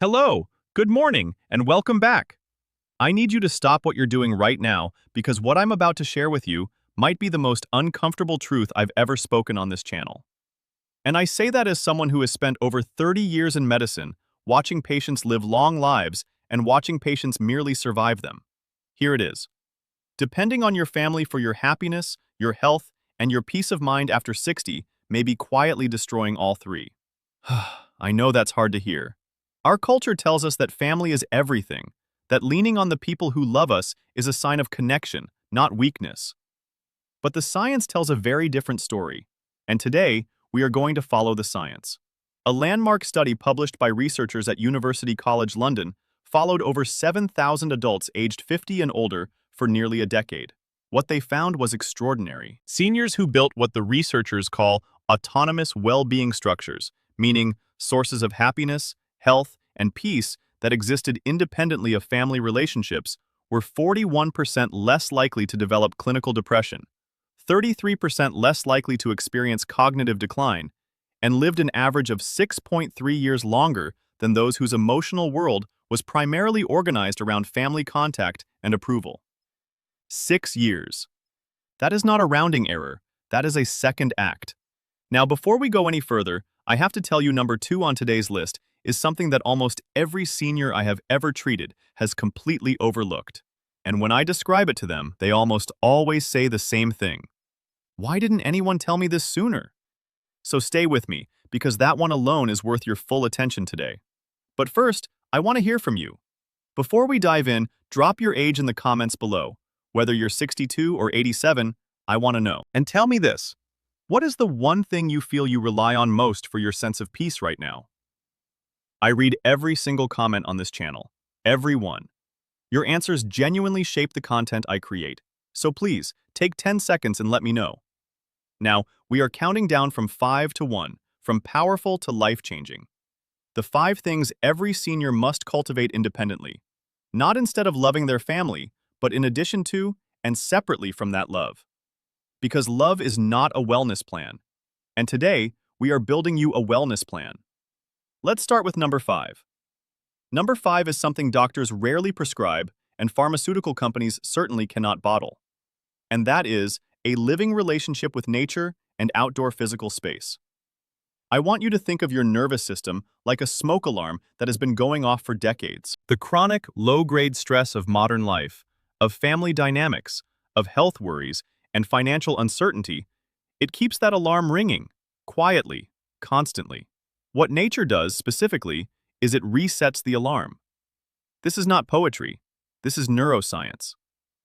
Hello, good morning, and welcome back. I need you to stop what you're doing right now because what I'm about to share with you might be the most uncomfortable truth I've ever spoken on this channel. And I say that as someone who has spent over 30 years in medicine, watching patients live long lives and watching patients merely survive them. Here it is. Depending on your family for your happiness, your health, and your peace of mind after 60 may be quietly destroying all three. I know that's hard to hear. Our culture tells us that family is everything, that leaning on the people who love us is a sign of connection, not weakness. But the science tells a very different story, and today we are going to follow the science. A landmark study published by researchers at University College London followed over 7,000 adults aged 50 and older for nearly a decade. What they found was extraordinary. Seniors who built what the researchers call autonomous well-being structures, meaning sources of happiness, health, and peace that existed independently of family relationships, were 41% less likely to develop clinical depression, 33% less likely to experience cognitive decline, and lived an average of 6.3 years longer than those whose emotional world was primarily organized around family contact and approval. 6 years. That is not a rounding error, that is a second act. Now, before we go any further, I have to tell you number 2 on today's list is something that almost every senior I have ever treated has completely overlooked. And when I describe it to them, they almost always say the same thing. Why didn't anyone tell me this sooner? So stay with me, because that one alone is worth your full attention today. But first, I want to hear from you. Before we dive in, drop your age in the comments below. Whether you're 62 or 87, I want to know. And tell me this. What is the one thing you feel you rely on most for your sense of peace right now? I read every single comment on this channel. Every one. Your answers genuinely shape the content I create. So please, take 10 seconds and let me know. Now, we are counting down from 5 to 1, from powerful to life-changing. The 5 things every senior must cultivate independently. Not instead of loving their family, but in addition to and separately from that love. Because love is not a wellness plan. And today, we are building you a wellness plan. Let's start with number 5. Number 5 is something doctors rarely prescribe and pharmaceutical companies certainly cannot bottle. And that is a living relationship with nature and outdoor physical space. I want you to think of your nervous system like a smoke alarm that has been going off for decades. The chronic, low-grade stress of modern life, of family dynamics, of health worries, and financial uncertainty, it keeps that alarm ringing, quietly, constantly. What nature does, specifically, is it resets the alarm. This is not poetry. This is neuroscience.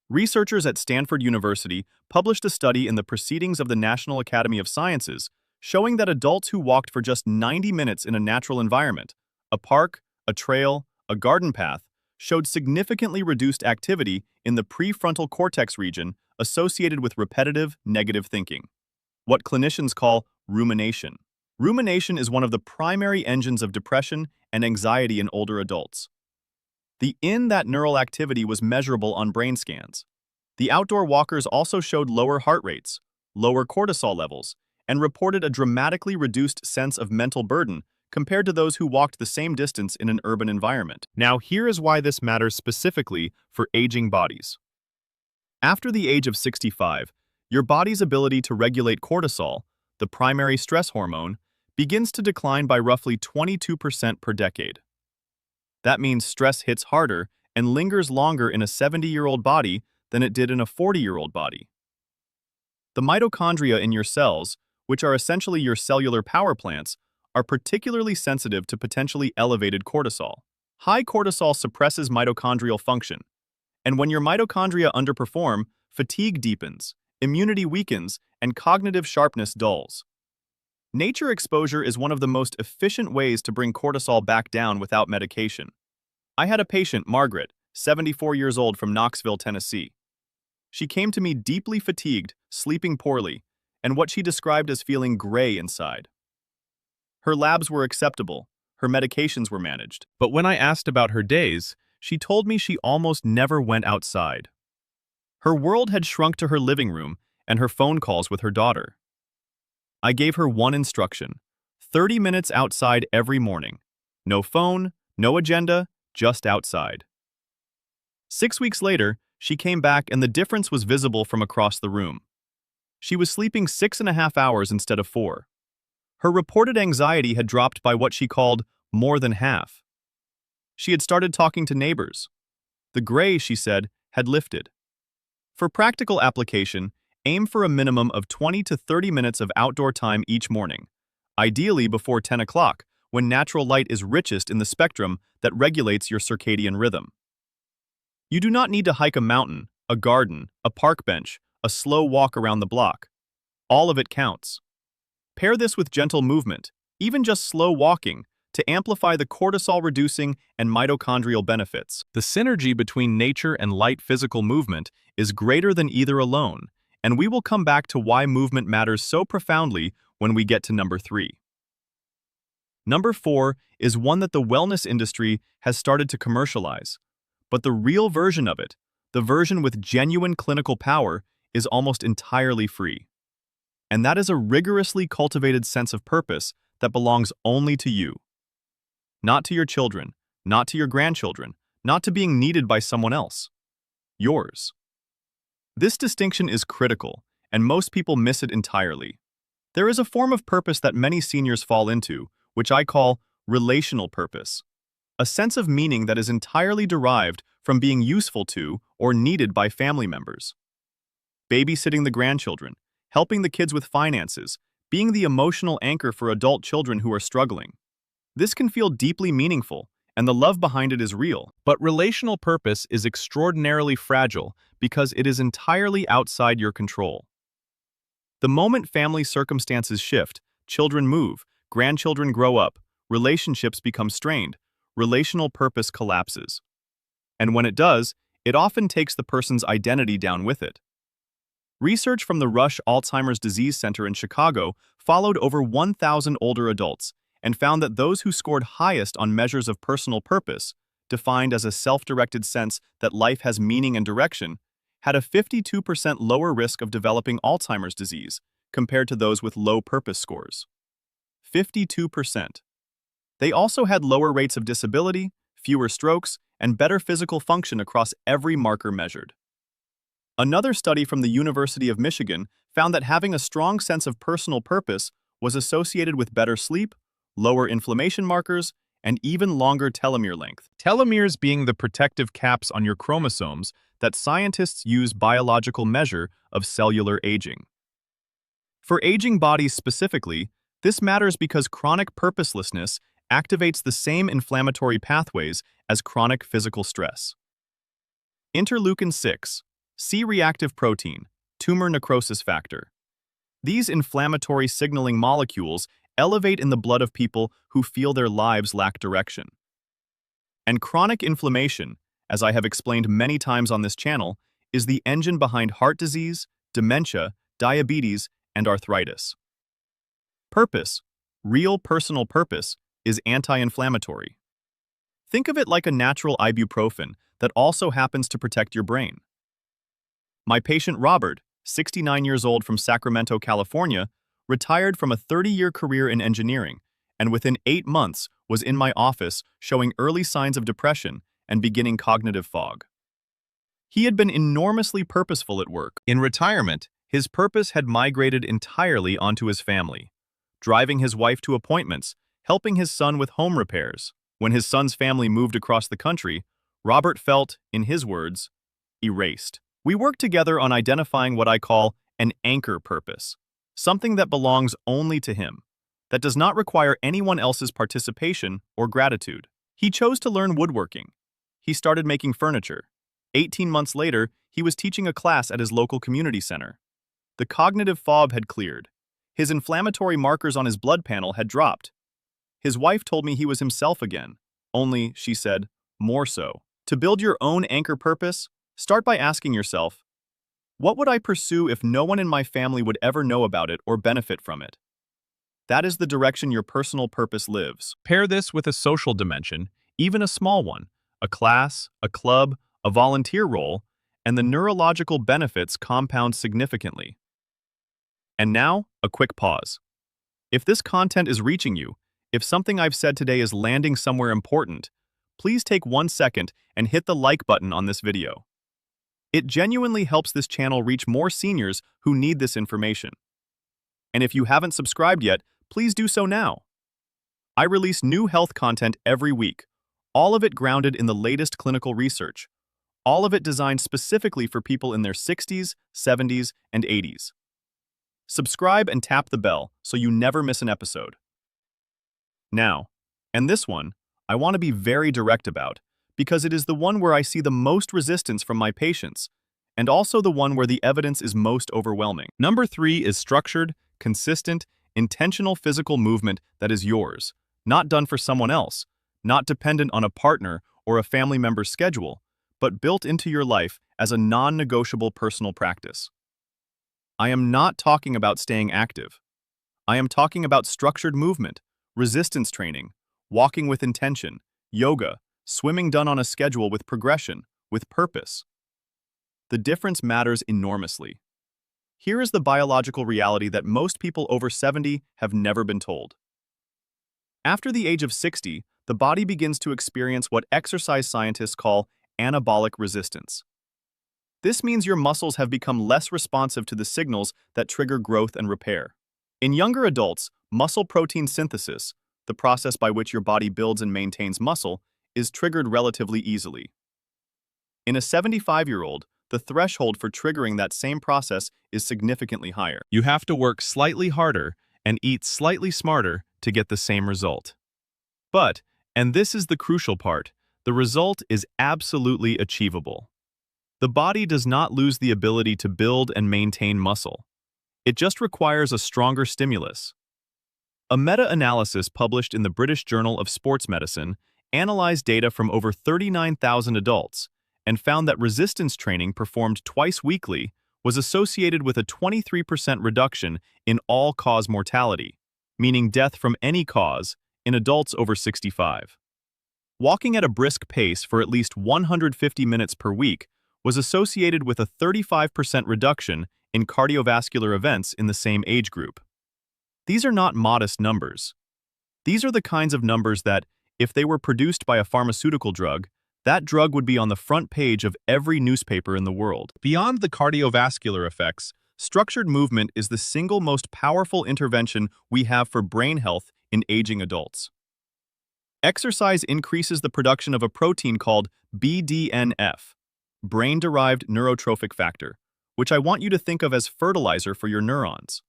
Researchers at Stanford University published a study in the Proceedings of the National Academy of Sciences showing that adults who walked for just 90 minutes in a natural environment, a park, a trail, a garden path, showed significantly reduced activity in the prefrontal cortex region associated with repetitive, negative thinking, what clinicians call rumination. Rumination is one of the primary engines of depression and anxiety in older adults. That neural activity was measurable on brain scans. The outdoor walkers also showed lower heart rates, lower cortisol levels, and reported a dramatically reduced sense of mental burden compared to those who walked the same distance in an urban environment. Now, here is why this matters specifically for aging bodies. After the age of 65, your body's ability to regulate cortisol, the primary stress hormone, begins to decline by roughly 22% per decade. That means stress hits harder and lingers longer in a 70-year-old body than it did in a 40-year-old body. The mitochondria in your cells, which are essentially your cellular power plants, are particularly sensitive to potentially elevated cortisol. High cortisol suppresses mitochondrial function, and when your mitochondria underperform, fatigue deepens, immunity weakens, and cognitive sharpness dulls. Nature exposure is one of the most efficient ways to bring cortisol back down without medication. I had a patient, Margaret, 74 years old from Knoxville, Tennessee. She came to me deeply fatigued, sleeping poorly, and what she described as feeling gray inside. Her labs were acceptable, her medications were managed, but when I asked about her days, she told me she almost never went outside. Her world had shrunk to her living room and her phone calls with her daughter. I gave her one instruction: 30 minutes outside every morning. No phone, No agenda, just outside. 6 weeks later, she came back and the difference was visible from across the room. She was sleeping 6.5 hours instead of 4. Her reported anxiety had dropped by what she called more than half. She had started talking to neighbors. The gray, she said, had lifted. For practical application, aim for a minimum of 20 to 30 minutes of outdoor time each morning, ideally before 10 o'clock, when natural light is richest in the spectrum that regulates your circadian rhythm. You do not need to hike a mountain, a garden, a park bench, a slow walk around the block. All of it counts. Pair this with gentle movement, even just slow walking, to amplify the cortisol-reducing and mitochondrial benefits. The synergy between nature and light physical movement is greater than either alone, and we will come back to why movement matters so profoundly when we get to number 3. Number 4 is one that the wellness industry has started to commercialize. But the real version of it, the version with genuine clinical power, is almost entirely free. And that is a rigorously cultivated sense of purpose that belongs only to you. Not to your children, not to your grandchildren, not to being needed by someone else. Yours. This distinction is critical, and most people miss it entirely. There is a form of purpose that many seniors fall into, which I call relational purpose. A sense of meaning that is entirely derived from being useful to or needed by family members. Babysitting the grandchildren, helping the kids with finances, being the emotional anchor for adult children who are struggling. This can feel deeply meaningful, and the love behind it is real. But relational purpose is extraordinarily fragile because it is entirely outside your control. The moment family circumstances shift, children move, grandchildren grow up, relationships become strained, relational purpose collapses. And when it does, it often takes the person's identity down with it. Research from the Rush Alzheimer's Disease Center in Chicago followed over 1,000 older adults and found that those who scored highest on measures of personal purpose, defined as a self-directed sense that life has meaning and direction, had a 52% lower risk of developing Alzheimer's disease compared to those with low purpose scores. 52%. They also had lower rates of disability, fewer strokes, and better physical function across every marker measured. Another study from the University of Michigan found that having a strong sense of personal purpose was associated with better sleep, lower inflammation markers, and even longer telomere length. Telomeres being the protective caps on your chromosomes that scientists use biological measure of cellular aging. For aging bodies specifically, this matters because chronic purposelessness activates the same inflammatory pathways as chronic physical stress. Interleukin-6, C-reactive protein, tumor necrosis factor. These inflammatory signaling molecules elevate in the blood of people who feel their lives lack direction. And chronic inflammation, as I have explained many times on this channel, is the engine behind heart disease, dementia, diabetes, and arthritis. Purpose, real personal purpose, is anti-inflammatory. Think of it like a natural ibuprofen that also happens to protect your brain. My patient Robert, 69 years old from Sacramento, California, retired from a 30-year career in engineering, and within 8 months was in my office showing early signs of depression and beginning cognitive fog. He had been enormously purposeful at work. In retirement, his purpose had migrated entirely onto his family, driving his wife to appointments, helping his son with home repairs. When his son's family moved across the country, Robert felt, in his words, erased. We worked together on identifying what I call an anchor purpose, something that belongs only to him, that does not require anyone else's participation or gratitude. He chose to learn woodworking. He started making furniture. 18 months later, he was teaching a class at his local community center. The cognitive fog had cleared. His inflammatory markers on his blood panel had dropped. His wife told me he was himself again, only, she said, more so. To build your own anchor purpose, start by asking yourself, what would I pursue if no one in my family would ever know about it or benefit from it? That is the direction your personal purpose lives. Pair this with a social dimension, even a small one, a class, a club, a volunteer role, and the neurological benefits compound significantly. And now, a quick pause. If this content is reaching you, if something I've said today is landing somewhere important, please take 1 second and hit the like button on this video. It genuinely helps this channel reach more seniors who need this information. And if you haven't subscribed yet, please do so now. I release new health content every week, all of it grounded in the latest clinical research, all of it designed specifically for people in their 60s, 70s, and 80s. Subscribe and tap the bell so you never miss an episode. Now, and this one, I want to be very direct about, because it is the one where I see the most resistance from my patients, and also the one where the evidence is most overwhelming. Number 3 is structured, consistent, intentional physical movement that is yours, not done for someone else, not dependent on a partner or a family member's schedule, but built into your life as a non-negotiable personal practice. I am not talking about staying active. I am talking about structured movement, resistance training, walking with intention, yoga, swimming done on a schedule with progression, with purpose. The difference matters enormously. Here is the biological reality that most people over 70 have never been told. After the age of 60, the body begins to experience what exercise scientists call anabolic resistance. This means your muscles have become less responsive to the signals that trigger growth and repair. In younger adults, muscle protein synthesis, the process by which your body builds and maintains muscle, is triggered relatively easily. In a 75-year-old, the threshold for triggering that same process is significantly higher. You have to work slightly harder and eat slightly smarter to get the same result. But, and this is the crucial part, the result is absolutely achievable. The body does not lose the ability to build and maintain muscle. It just requires a stronger stimulus. A meta-analysis published in the British Journal of Sports Medicine analyzed data from over 39,000 adults and found that resistance training performed twice weekly was associated with a 23% reduction in all-cause mortality, meaning death from any cause, in adults over 65. Walking at a brisk pace for at least 150 minutes per week was associated with a 35% reduction in cardiovascular events in the same age group. These are not modest numbers. These are the kinds of numbers that, if they were produced by a pharmaceutical drug, that drug would be on the front page of every newspaper in the world. Beyond the cardiovascular effects, structured movement is the single most powerful intervention we have for brain health in aging adults. Exercise increases the production of a protein called BDNF, brain-derived neurotrophic factor, which I want you to think of as fertilizer for your neurons.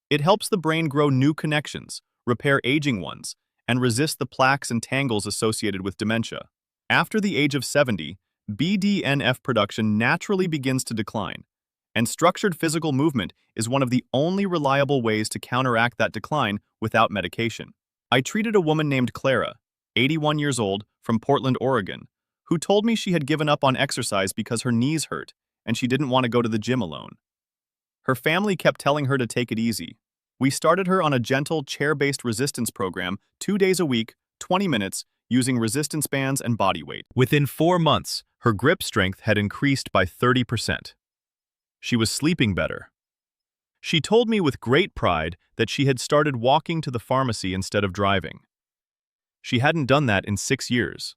It helps the brain grow new connections, repair aging ones, and resist the plaques and tangles associated with dementia. After the age of 70, BDNF production naturally begins to decline, and structured physical movement is one of the only reliable ways to counteract that decline without medication. I treated a woman named Clara, 81 years old, from Portland, Oregon, who told me she had given up on exercise because her knees hurt and she didn't want to go to the gym alone. Her family kept telling her to take it easy. We started her on a gentle chair-based resistance program 2 days a week, 20 minutes, using resistance bands and body weight. Within 4 months, her grip strength had increased by 30%. She was sleeping better. She told me with great pride that she had started walking to the pharmacy instead of driving. She hadn't done that in 6 years.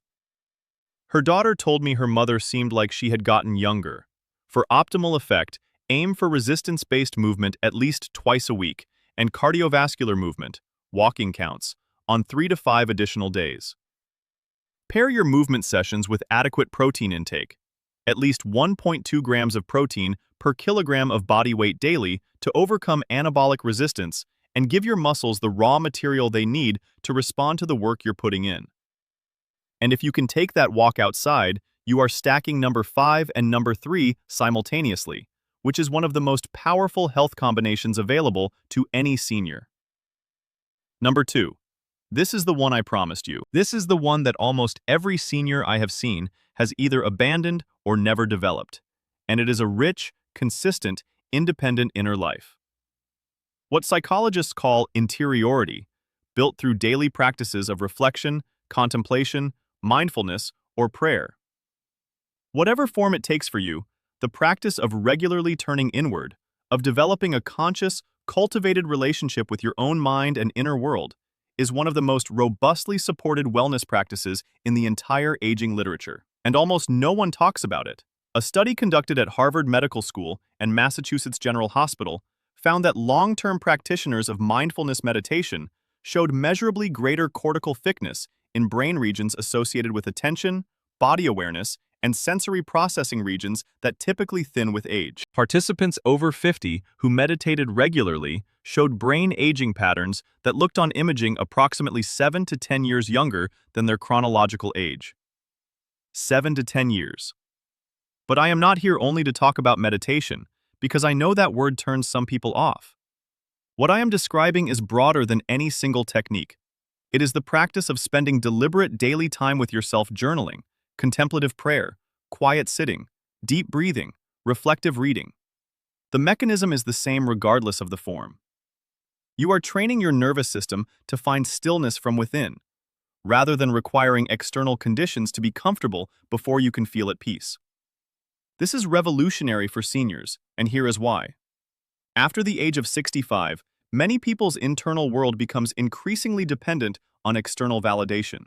Her daughter told me her mother seemed like she had gotten younger. For optimal effect, aim for resistance-based movement at least twice a week and cardiovascular movement, walking counts, on 3 to 5 additional days. Pair your movement sessions with adequate protein intake, at least 1.2 grams of protein per kilogram of body weight daily to overcome anabolic resistance and give your muscles the raw material they need to respond to the work you're putting in. And if you can take that walk outside, you are stacking number 5 and number 3 simultaneously, which is one of the most powerful health combinations available to any senior. Number 2. This is the one I promised you. This is the one that almost every senior I have seen has either abandoned or never developed, and it is a rich, consistent, independent inner life. What psychologists call interiority, built through daily practices of reflection, contemplation, mindfulness, or prayer. Whatever form it takes for you, the practice of regularly turning inward, of developing a conscious, cultivated relationship with your own mind and inner world, is one of the most robustly supported wellness practices in the entire aging literature, and almost no one talks about it. A study conducted at Harvard Medical School and Massachusetts General Hospital found that long-term practitioners of mindfulness meditation showed measurably greater cortical thickness in brain regions associated with attention, body awareness, and sensory processing regions that typically thin with age. Participants over 50 who meditated regularly showed brain aging patterns that looked on imaging approximately 7 to 10 years younger than their chronological age. 7 to 10 years. But I am not here only to talk about meditation, because I know that word turns some people off. What I am describing is broader than any single technique. It is the practice of spending deliberate daily time with yourself, journaling, contemplative prayer, quiet sitting, deep breathing, reflective reading. The mechanism is the same regardless of the form. You are training your nervous system to find stillness from within, rather than requiring external conditions to be comfortable before you can feel at peace. This is revolutionary for seniors, and here is why. After the age of 65, many people's internal world becomes increasingly dependent on external validation.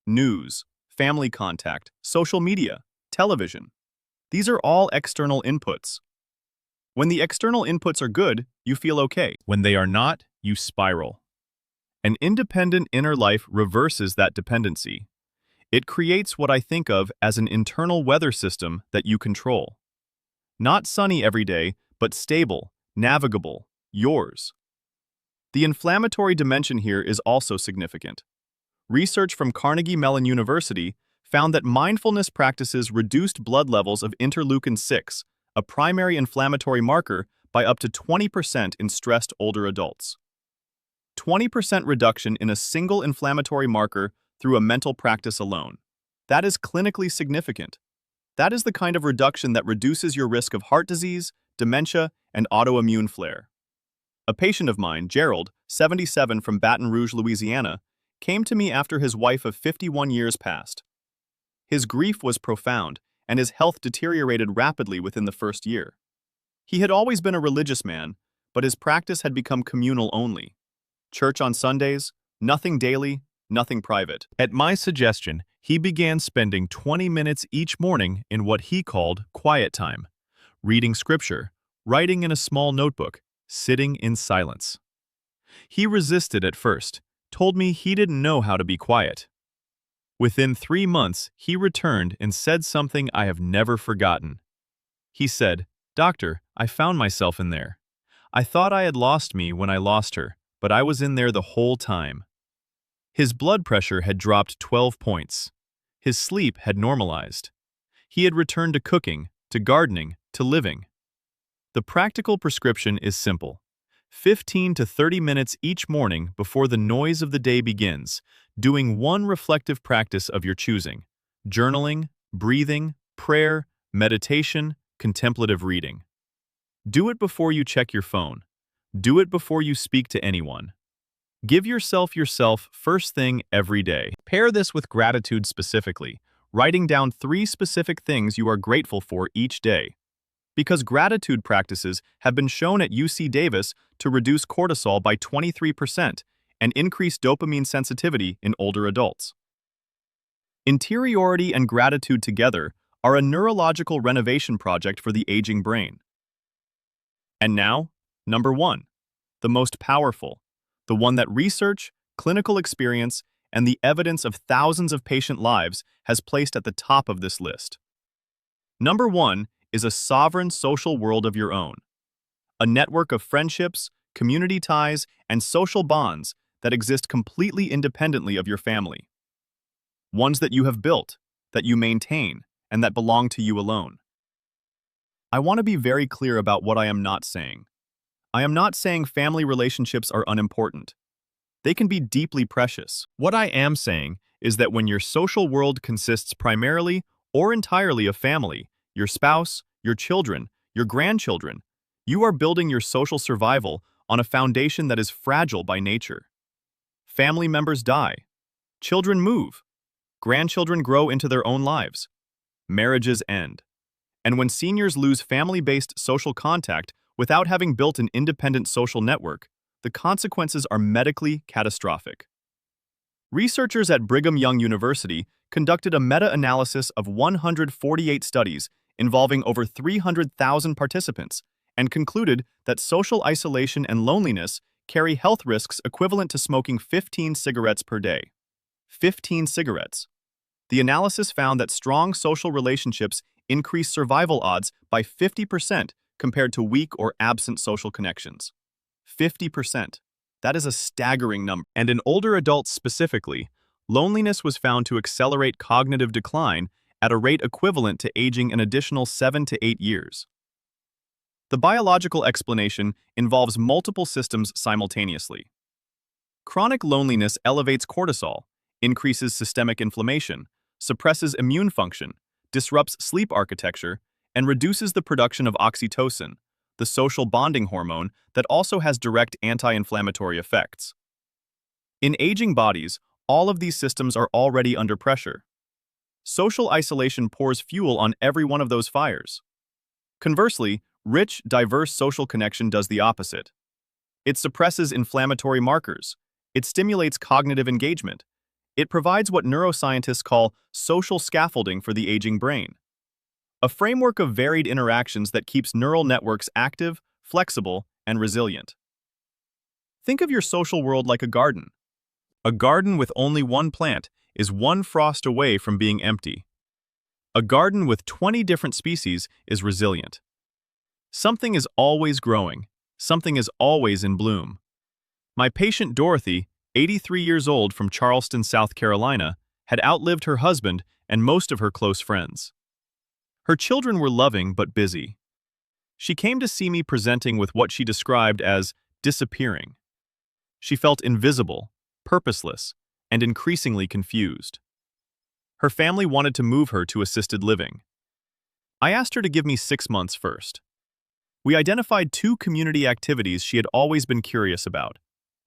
News, family contact, social media, television. These are all external inputs. When the external inputs are good, you feel okay. When they are not, you spiral. An independent inner life reverses that dependency. It creates what I think of as an internal weather system that you control. Not sunny every day, but stable, navigable, yours. The inflammatory dimension here is also significant. Research from Carnegie Mellon University found that mindfulness practices reduced blood levels of interleukin-6, a primary inflammatory marker, by up to 20% in stressed older adults. 20% reduction in a single inflammatory marker through a mental practice alone. That is clinically significant. That is the kind of reduction that reduces your risk of heart disease, dementia, and autoimmune flare. A patient of mine, Gerald, 77, from Baton Rouge, Louisiana, came to me after his wife of 51 years passed. His grief was profound, and his health deteriorated rapidly within the first year. He had always been a religious man, but his practice had become communal only. Church on Sundays, nothing daily, nothing private. At my suggestion, he began spending 20 minutes each morning in what he called quiet time, reading scripture, writing in a small notebook, sitting in silence. He resisted at first, told me he didn't know how to be quiet. Within 3 months, he returned and said something I have never forgotten. He said, "Doctor, I found myself in there. I thought I had lost me when I lost her, but I was in there the whole time." His blood pressure had dropped 12 points. His sleep had normalized. He had returned to cooking, to gardening, to living. The practical prescription is simple. 15 to 30 minutes each morning before the noise of the day begins, doing one reflective practice of your choosing: journaling, breathing, prayer, meditation, contemplative reading. Do it before you check your phone. Do it before you speak to anyone. Give yourself first thing every day. Pair this with gratitude specifically, writing down 3 specific things you are grateful for each day. Because gratitude practices have been shown at UC Davis to reduce cortisol by 23% and increase dopamine sensitivity in older adults. Interiority and gratitude together are a neurological renovation project for the aging brain. And now, number 1, the most powerful, the one that research, clinical experience, and the evidence of thousands of patient lives has placed at the top of this list. Number 1 is a sovereign social world of your own. A network of friendships, community ties, and social bonds that exist completely independently of your family. Ones that you have built, that you maintain, and that belong to you alone. I want to be very clear about what I am not saying. I am not saying family relationships are unimportant. They can be deeply precious. What I am saying is that when your social world consists primarily or entirely of family, your spouse, your children, your grandchildren, you are building your social survival on a foundation that is fragile by nature. Family members die. Children move. Grandchildren grow into their own lives. Marriages end. And when seniors lose family-based social contact without having built an independent social network, the consequences are medically catastrophic. Researchers at Brigham Young University conducted a meta-analysis of 148 studies involving over 300,000 participants and concluded that social isolation and loneliness carry health risks equivalent to smoking 15 cigarettes per day. 15 cigarettes. The analysis found that strong social relationships increase survival odds by 50% compared to weak or absent social connections. 50%. That is a staggering number. And in older adults specifically, loneliness was found to accelerate cognitive decline at a rate equivalent to aging an additional 7 to 8 years. The biological explanation involves multiple systems simultaneously. Chronic loneliness elevates cortisol, increases systemic inflammation, suppresses immune function, disrupts sleep architecture, and reduces the production of oxytocin, the social bonding hormone that also has direct anti-inflammatory effects. In aging bodies, all of these systems are already under pressure. Social isolation pours fuel on every one of those fires. Conversely, rich, diverse social connection does the opposite. It suppresses inflammatory markers. It stimulates cognitive engagement. It provides what neuroscientists call social scaffolding for the aging brain. A framework of varied interactions that keeps neural networks active, flexible, and resilient. Think of your social world like a garden. A garden with only one plant is one frost away from being empty. A garden with 20 different species is resilient. Something is always growing. Something is always in bloom. My patient Dorothy, 83 years old from Charleston, South Carolina, had outlived her husband and most of her close friends. Her children were loving but busy. She came to see me presenting with what she described as disappearing. She felt invisible, purposeless, and increasingly confused. Her family wanted to move her to assisted living. I asked her to give me 6 months first. We identified 2 community activities she had always been curious about: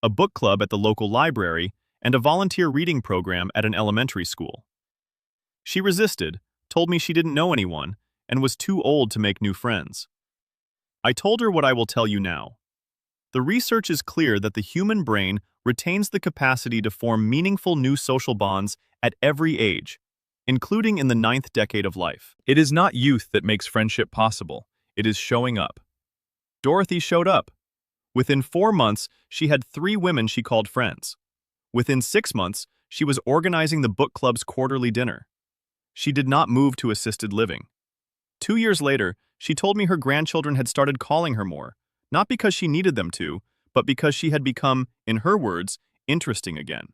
a book club at the local library and a volunteer reading program at an elementary school. She resisted, told me she didn't know anyone, and was too old to make new friends. I told her what I will tell you now. The research is clear that the human brain retains the capacity to form meaningful new social bonds at every age, including in the 9th decade of life. It is not youth that makes friendship possible. It is showing up. Dorothy showed up. Within 4 months, she had 3 women she called friends. Within 6 months, she was organizing the book club's quarterly dinner. She did not move to assisted living. 2 years later, she told me her grandchildren had started calling her more, not because she needed them to, but because she had become, in her words, interesting again.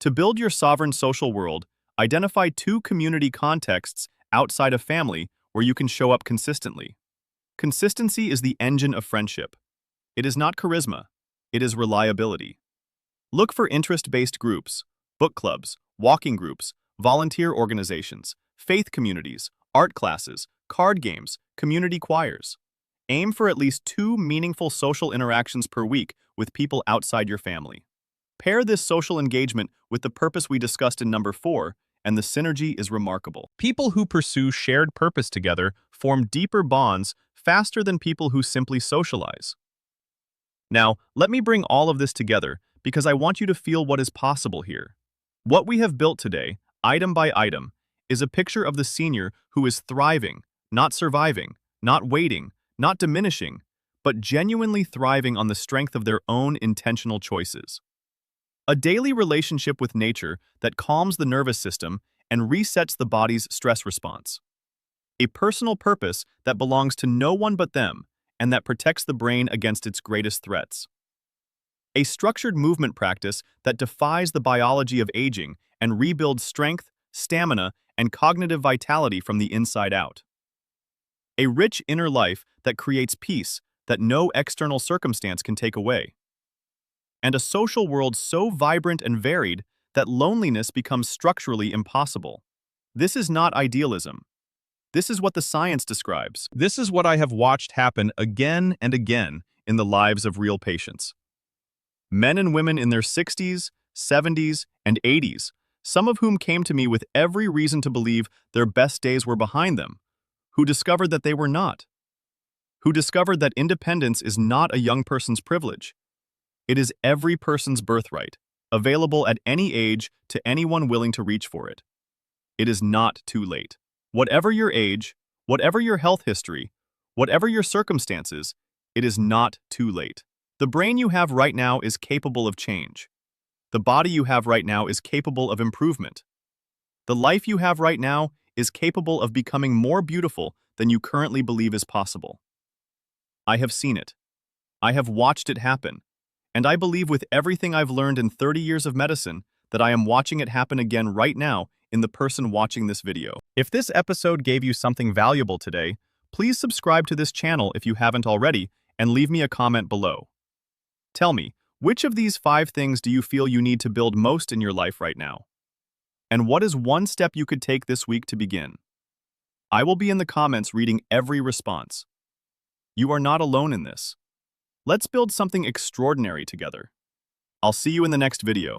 To build your sovereign social world, identify 2 community contexts outside of family where you can show up consistently. Consistency is the engine of friendship. It is not charisma. It is reliability. Look for interest-based groups, book clubs, walking groups, volunteer organizations, faith communities, art classes, card games, community choirs. Aim for at least 2 meaningful social interactions per week with people outside your family. Pair this social engagement with the purpose we discussed in number 4, and the synergy is remarkable. People who pursue shared purpose together form deeper bonds faster than people who simply socialize. Now, let me bring all of this together because I want you to feel what is possible here. What we have built today, item by item, is a picture of the senior who is thriving, not surviving, not waiting, not diminishing, but genuinely thriving on the strength of their own intentional choices. A daily relationship with nature that calms the nervous system and resets the body's stress response. A personal purpose that belongs to no one but them and that protects the brain against its greatest threats. A structured movement practice that defies the biology of aging and rebuilds strength, stamina, and cognitive vitality from the inside out. A rich inner life that creates peace that no external circumstance can take away. And a social world so vibrant and varied that loneliness becomes structurally impossible. This is not idealism. This is what the science describes. This is what I have watched happen again and again in the lives of real patients. Men and women in their 60s, 70s, and 80s, some of whom came to me with every reason to believe their best days were behind them, who discovered that they were not. Who discovered that independence is not a young person's privilege. It is every person's birthright, available at any age to anyone willing to reach for it. It is not too late. Whatever your age, whatever your health history, whatever your circumstances, it is not too late. The brain you have right now is capable of change. The body you have right now is capable of improvement. The life you have right now is capable of becoming more beautiful than you currently believe is possible. I have seen it. I have watched it happen. And I believe with everything I've learned in 30 years of medicine that I am watching it happen again right now in the person watching this video. If this episode gave you something valuable today, please subscribe to this channel if you haven't already and leave me a comment below. Tell me, which of these 5 things do you feel you need to build most in your life right now? And what is one step you could take this week to begin? I will be in the comments reading every response. You are not alone in this. Let's build something extraordinary together. I'll see you in the next video.